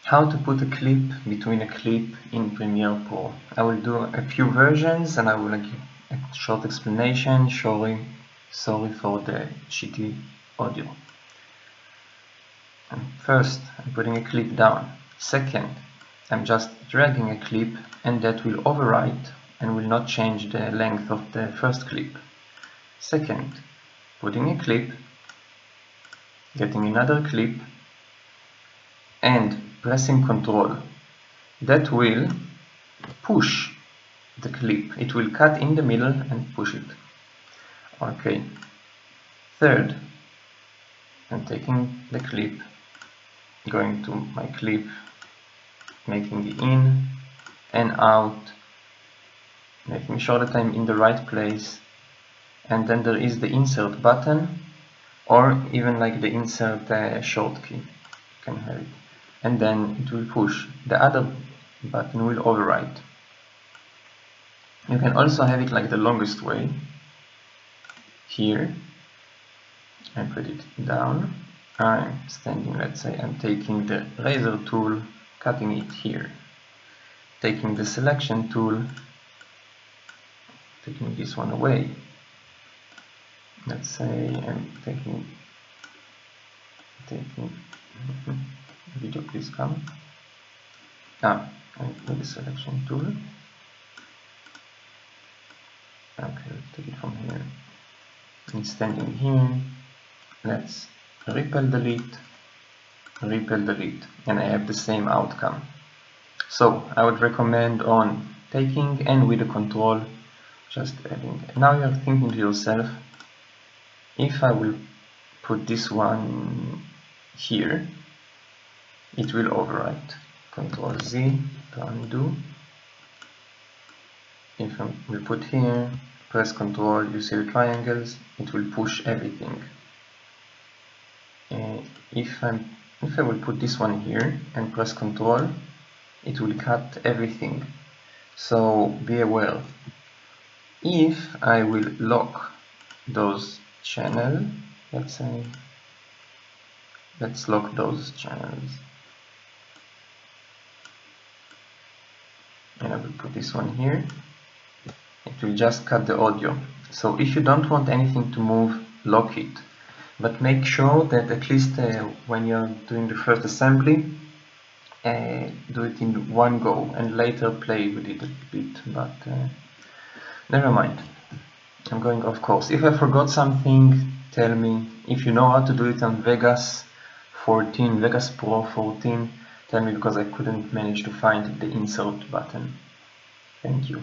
How to put a clip between a clip in Premiere Pro. I will do a few versions and I will give a short explanation. Sorry for the shitty audio. First, I'm putting a clip down. Second, I'm just dragging a clip and that will overwrite and will not change the length of the first clip. Second, putting a clip, getting another clip and pressing Ctrl. That will push the clip. It will cut in the middle and push it. Okay. Third, I'm taking the clip, going to my clip, making the in and out, making sure that I'm in the right place, and then there is the insert button, or even like the insert short key, you can have it, and then it will push. The other button will overwrite. You can also have it like the longest way. Here, I put it down. I'm standing, let's say, I'm taking the razor tool, cutting it here. Taking the selection tool, taking this one away. Let's say I'm taking video, please come. I put the selection tool. Okay, take it from here. And standing here, let's repel delete, and I have the same outcome. So I would recommend on taking and with the control, just adding. Now you're thinking to yourself, if I will put this one here, it will overwrite. Ctrl Z to undo. If I will put here, press Ctrl, you see the triangles, it will push everything. If I will put this one here and press Ctrl, it will cut everything. So be aware. If I will lock those channels, let's lock those channels, and I will put this one here, it will just cut the audio. So if you don't want anything to move, lock it, but make sure that at least when you're doing the first assembly, do it in one go and later play with it a bit, but never mind. I'm going off course. If I forgot something, tell me. If you know how to do it on Vegas Pro 14, tell me, because I couldn't manage to find the insert button. Thank you.